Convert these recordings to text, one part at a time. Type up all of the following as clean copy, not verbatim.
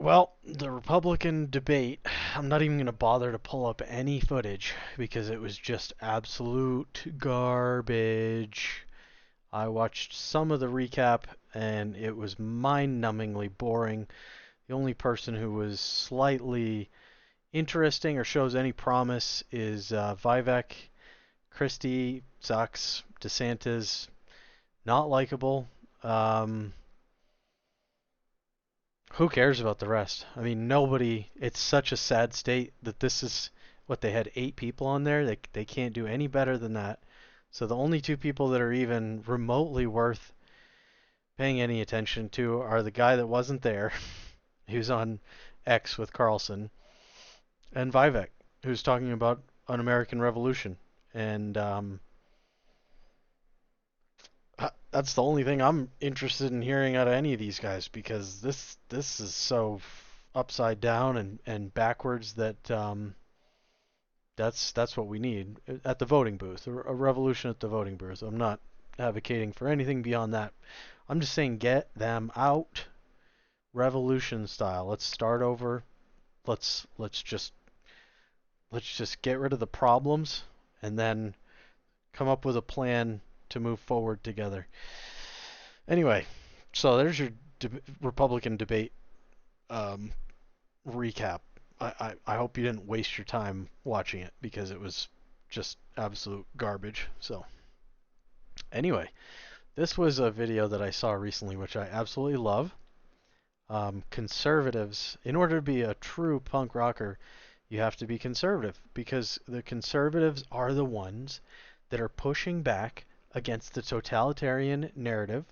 Well, the Republican debate, I'm not even going to bother to pull up any footage because it was just absolute garbage. I watched some of the recap and it was mind-numbingly boring. The only person who was slightly interesting or shows any promise is Vivek. Christie sucks. DeSantis, not likable. Um, Who cares about the rest? I mean, nobody. It's such a sad state that this is what they had 8 people on there. They can't do any better than that. So the only 2 people that are even remotely worth paying any attention to are the guy that wasn't there, who's on X with Carlson, and Vivek, who's talking about an American Revolution. And that's the only thing I'm interested in hearing out of any of these guys because this is so upside down and backwards that that's what we need at the voting booth, a revolution at the voting booth. I'm not advocating for anything beyond that. I'm just saying get them out, revolution style. Let's start over. Let's just get rid of the problems and then come up with a plan to move forward together. Anyway, so there's your Republican debate um, recap. I hope you didn't waste your time watching it because it was just absolute garbage. So, anyway, this was a video that I saw recently, which I absolutely love. Conservatives, in order to be a true punk rocker, you have to be conservative because the conservatives are the ones that are pushing back against the totalitarian narrative.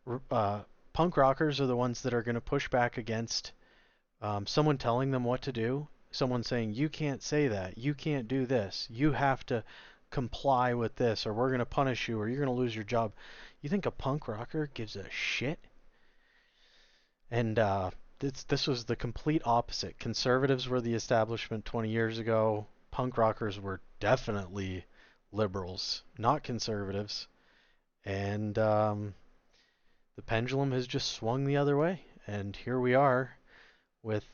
Punk rockers are the ones that are going to push back against someone telling them what to do, someone saying, you can't say that, you can't do this, you have to comply with this, or we're going to punish you, or you're going to lose your job. You think a punk rocker gives a shit? And this was the complete opposite. Conservatives were the establishment 20 years ago. Punk rockers were definitely liberals, not conservatives. And the pendulum has just swung the other way. And here we are with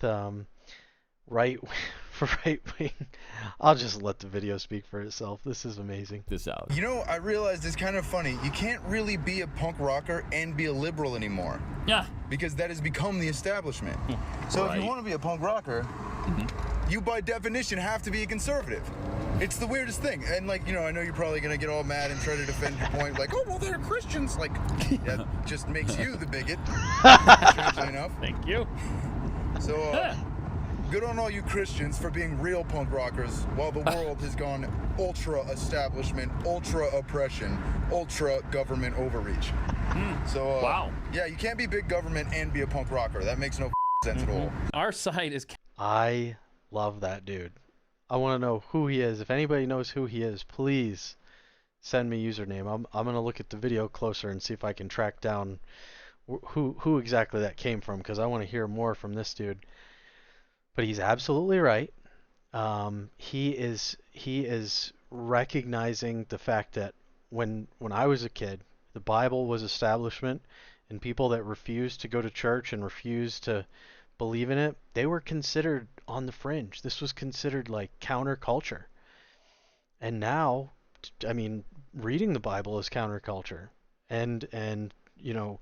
right for right wing. I'll just let the video speak for itself. This is amazing. This out. You know, I realized it's kind of funny. You can't really be a punk rocker and be a liberal anymore. Yeah. Because that has become the establishment. So if you want to be a punk rocker, you by definition have to be a conservative. It's the weirdest thing. And like, you know, I know you're probably going to get all mad and try to defend your point. Like, oh, well, they're Christians. Like, that just makes you the bigot. Strangely enough. Thank you. So, good on all you Christians for being real punk rockers while the world has gone ultra establishment, ultra oppression, ultra government overreach. So, Wow. Yeah, you can't be big government and be a punk rocker. That makes no sense at all. Our side is I love that dude. I want to know who he is. If anybody knows who he is, please send me username. I'm gonna look at the video closer and see if I can track down who exactly that came from because I want to hear more from this dude. But he's absolutely right. He is recognizing the fact that when I was a kid, the Bible was establishment, and people that refused to go to church and refused to believe in it, they were considered on the fringe. This was considered like counterculture. And now, I mean, reading the Bible is counterculture. And you know,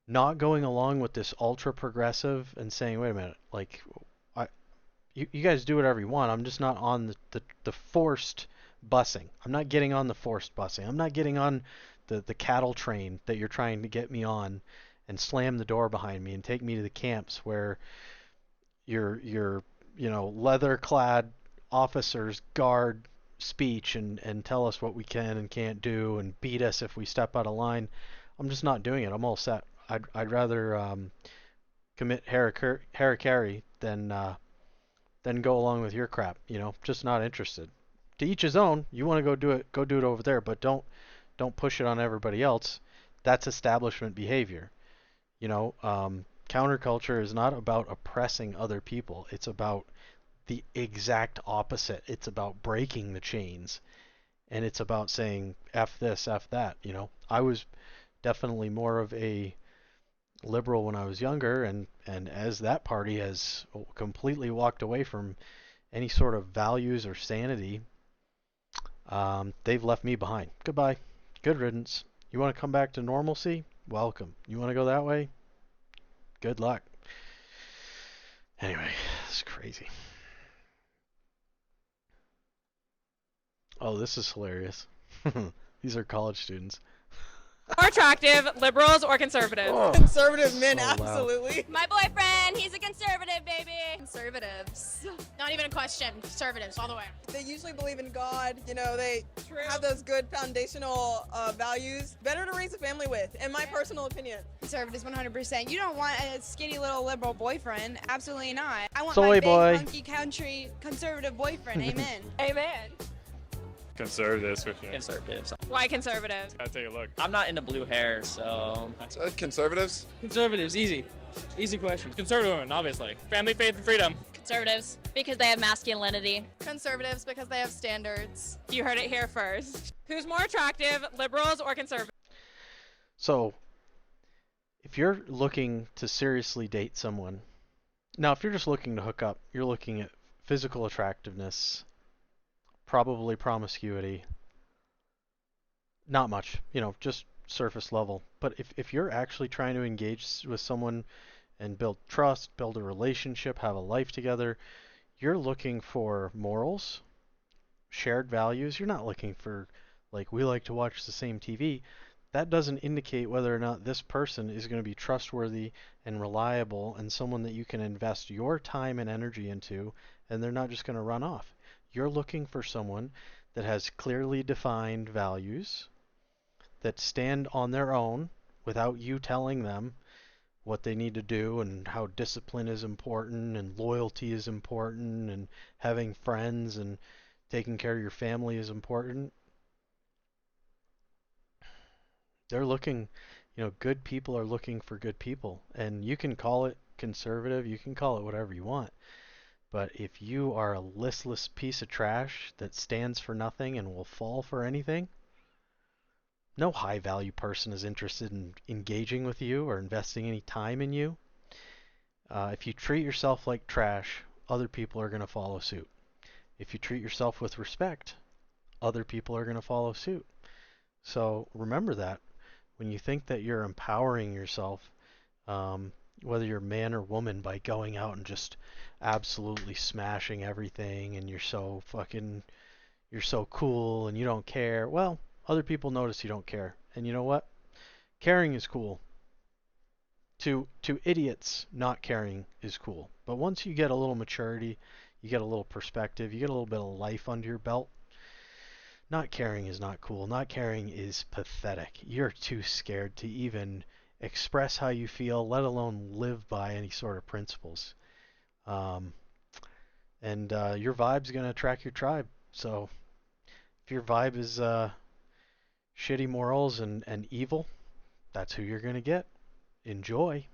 not going along with this ultra progressive and saying, wait a minute, like you guys do whatever you want. I'm just not on the forced busing. I'm not getting on the forced busing. I'm not getting on the cattle train that you're trying to get me on and slam the door behind me and take me to the camps where your leather clad officers guard speech and tell us what we can and can't do and beat us if we step out of line. I'm just not doing it. I'm all set. I'd rather commit harakiri than go along with your crap. Just not interested. To each his own. You want to go do it over there, but don't push it on everybody else. That's establishment behavior. Counterculture is not about oppressing other people. It's about the exact opposite. It's about breaking the chains, and it's about saying F this, F that. I was definitely more of a liberal when I was younger, and as that party has completely walked away from any sort of values or sanity, they've left me behind. Goodbye. Good riddance. You want to come back to normalcy? Welcome. You want to go that way? Good luck. Anyway, it's crazy. Oh, this is hilarious. These are college students. More attractive, liberals or conservatives? Oh, conservative men, so loud. absolutely. My boyfriend, he's a conservative, baby. Conservatives. Not even a question. Conservatives, all the way. They usually believe in God. You know, they have those good foundational values. Better to raise a family with, in my personal opinion. Conservatives 100%. You don't want a skinny little liberal boyfriend. Absolutely not. I want Soy my big, boy. hunky country conservative boyfriend. Amen. Amen. Conservatives for sure. Conservatives. Why conservatives? Gotta take a look. I'm not into blue hair, so. Conservatives? Conservatives, easy. Easy question. Conservative women, obviously. Family, faith, and freedom. Conservatives, because they have masculinity. Conservatives because they have standards. You heard it here first. Who's more attractive, liberals or conservatives? So, if you're looking to seriously date someone, now if you're just looking to hook up, you're looking at physical attractiveness, probably promiscuity, not much, just surface level. But if you're actually trying to engage with someone and build trust, build a relationship, have a life together, you're looking for morals, shared values. You're not looking for, like, we like to watch the same TV. That doesn't indicate whether or not this person is going to be trustworthy and reliable and someone that you can invest your time and energy into, and they're not just going to run off. You're looking for someone that has clearly defined values, that stand on their own without you telling them what they need to do and how discipline is important and loyalty is important and having friends and taking care of your family is important. They're looking, good people are looking for good people. And you can call it conservative, you can call it whatever you want. But if you are a listless piece of trash that stands for nothing and will fall for anything, no high value person is interested in engaging with you or investing any time in you. If you treat yourself like trash, other people are going to follow suit. If you treat yourself with respect, other people are going to follow suit. So remember that when you think that you're empowering yourself, whether you're man or woman, by going out and just absolutely smashing everything and you're so cool and you don't care, well, other people notice you don't care. And you know what? Caring is cool. To idiots, not caring is cool. But once you get a little maturity, you get a little perspective, you get a little bit of life under your belt, not caring is not cool. Not caring is pathetic. You're too scared to even express how you feel, let alone live by any sort of principles. And your vibe's going to attract your tribe. So if your vibe is shitty morals and evil, that's who you're going to get. Enjoy.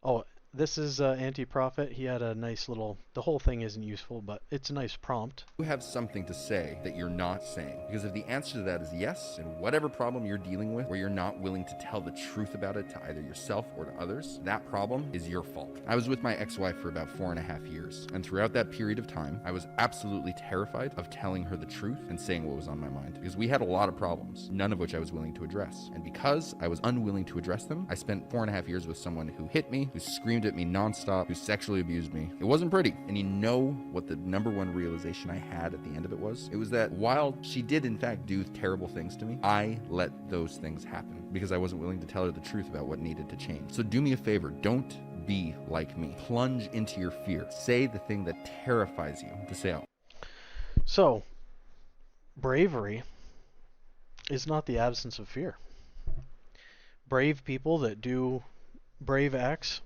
Oh, this is Anti-Prophet. He had a nice little, the whole thing isn't useful, but it's a nice prompt. You have something to say that you're not saying. Because if the answer to that is yes, and whatever problem you're dealing with, where you're not willing to tell the truth about it to either yourself or to others, that problem is your fault. I was with my ex-wife for about 4.5 years, and throughout that period of time, I was absolutely terrified of telling her the truth and saying what was on my mind. Because we had a lot of problems, none of which I was willing to address. And because I was unwilling to address them, I spent 4.5 years with someone who hit me, who screamed at me nonstop, who sexually abused me. It wasn't pretty. And you know what the number one realization I had at the end of it was? It was that while she did in fact do terrible things to me, I let those things happen because I wasn't willing to tell her the truth about what needed to change. So do me a favor, don't be like me. Plunge into your fear. Say the thing that terrifies you to say out. So, bravery is not the absence of fear. Brave people that do brave acts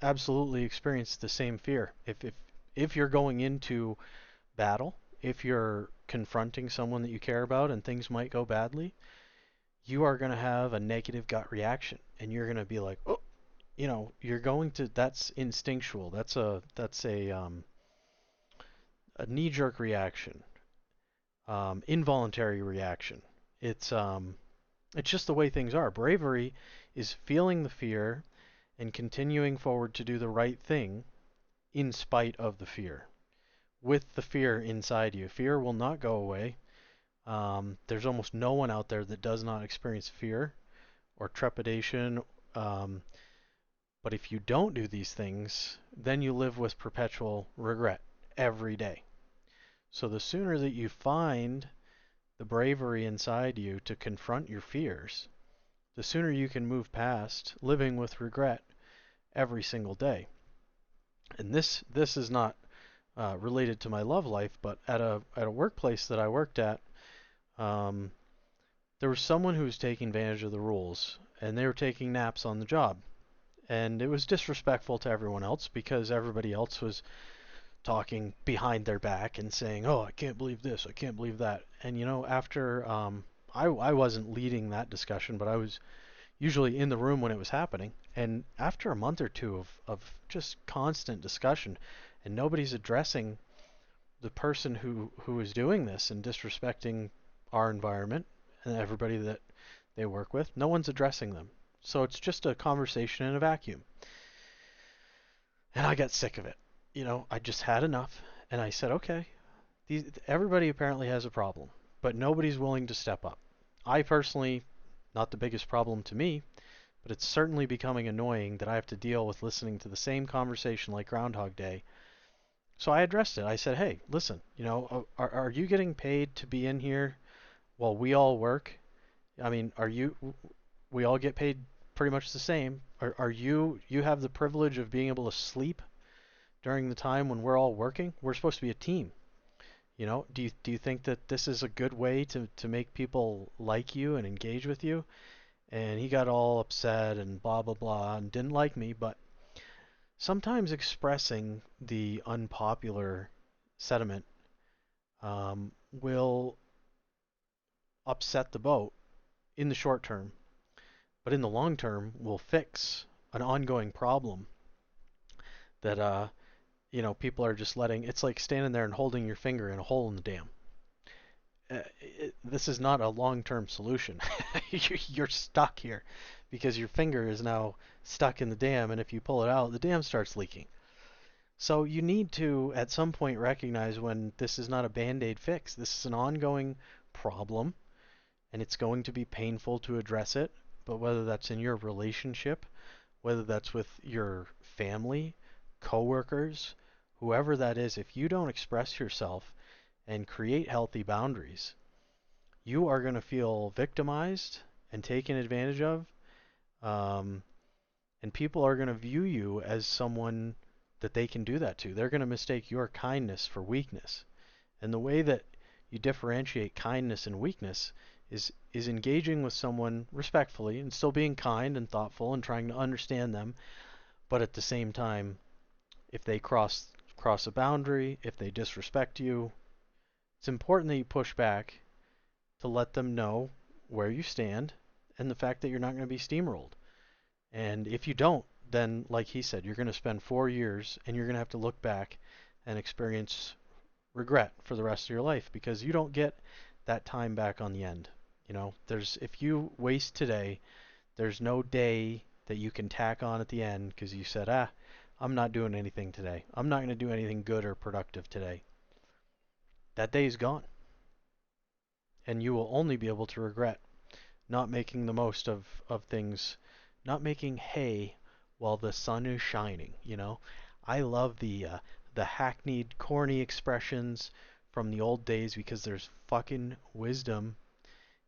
absolutely experience the same fear. If you're going into battle, if you're confronting someone that you care about and things might go badly, you are going to have a negative gut reaction and you're going to be like, oh, you're going to, that's instinctual. That's a knee-jerk reaction, involuntary reaction. It's It's just the way things are. Bravery is feeling the fear and continuing forward to do the right thing in spite of the fear, with the fear inside you. Fear will not go away. There's almost no one out there that does not experience fear or trepidation. But if you don't do these things, then you live with perpetual regret every day. So the sooner that you find the bravery inside you to confront your fears, the sooner you can move past living with regret every single day. And this is not related to my love life, but at a workplace that I worked at, there was someone who was taking advantage of the rules, and they were taking naps on the job. And it was disrespectful to everyone else because everybody else was talking behind their back and saying, "Oh, I can't believe this, I can't believe that." And after I wasn't leading that discussion, but I was usually in the room when it was happening. And after a month or two of just constant discussion, and nobody's addressing the person who is doing this and disrespecting our environment and everybody that they work with, no one's addressing them. So it's just a conversation in a vacuum. And I got sick of it. I just had enough, and I said, okay, everybody apparently has a problem, but nobody's willing to step up. I personally, not the biggest problem to me, but it's certainly becoming annoying that I have to deal with listening to the same conversation like Groundhog Day. So I addressed it. I said, hey, listen, are you getting paid to be in here while we all work? I mean, we all get paid pretty much the same. You have the privilege of being able to sleep during the time when we're all working? We're supposed to be a team. Do you think that this is a good way to make people like you and engage with you? And he got all upset and blah, blah, blah, and didn't like me. But sometimes expressing the unpopular sentiment will upset the boat in the short term, but in the long term will fix an ongoing problem that people are just letting. It's like standing there and holding your finger in a hole in the dam. This is not a long-term solution. You're stuck here because your finger is now stuck in the dam, and if you pull it out, the dam starts leaking. So you need to, at some point, recognize when this is not a Band-Aid fix. This is an ongoing problem, and it's going to be painful to address it. But whether that's in your relationship, whether that's with your family, coworkers, whoever that is, if you don't express yourself and create healthy boundaries, you are going to feel victimized and taken advantage of, and people are going to view you as someone that they can do that to. They're going to mistake your kindness for weakness. And the way that you differentiate kindness and weakness is engaging with someone respectfully and still being kind and thoughtful and trying to understand them, but at the same time, if they cross a boundary, if they disrespect you, it's important that you push back to let them know where you stand and the fact that you're not going to be steamrolled. And if you don't, then like he said, you're going to spend 4 years and you're going to have to look back and experience regret for the rest of your life because you don't get that time back on the end. If you waste today, there's no day that you can tack on at the end because you said, I'm not doing anything today. I'm not going to do anything good or productive today. That day is gone. And you will only be able to regret not making the most of things, not making hay while the sun is shining. I love the hackneyed, corny expressions from the old days because there's fucking wisdom,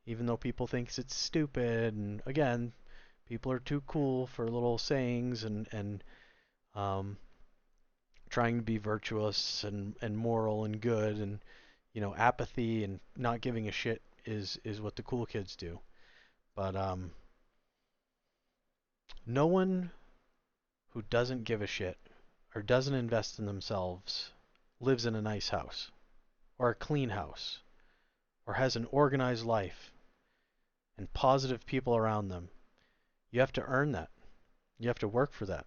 even though people think it's stupid. And again, people are too cool for little sayings and trying to be virtuous and moral and good, and apathy and not giving a shit is what the cool kids do. But no one who doesn't give a shit or doesn't invest in themselves lives in a nice house or a clean house or has an organized life and positive people around them. You have to earn that. You have to work for that.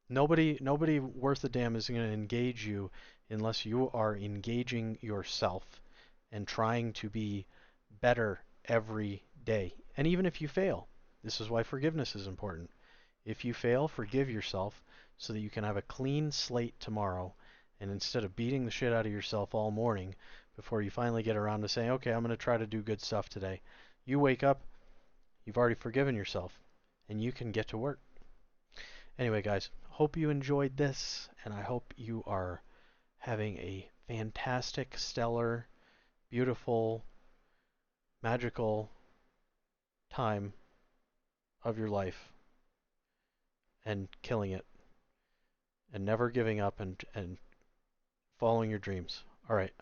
Nobody worth a damn is going to engage you unless you are engaging yourself and trying to be better every day. And even if you fail, this is why forgiveness is important. If you fail, forgive yourself so that you can have a clean slate tomorrow. And instead of beating the shit out of yourself all morning before you finally get around to saying, okay, I'm going to try to do good stuff today, you wake up, you've already forgiven yourself, and you can get to work. Anyway, guys, hope you enjoyed this, and I hope you are having a fantastic, stellar, beautiful, magical time of your life and killing it and never giving up and following your dreams. All right.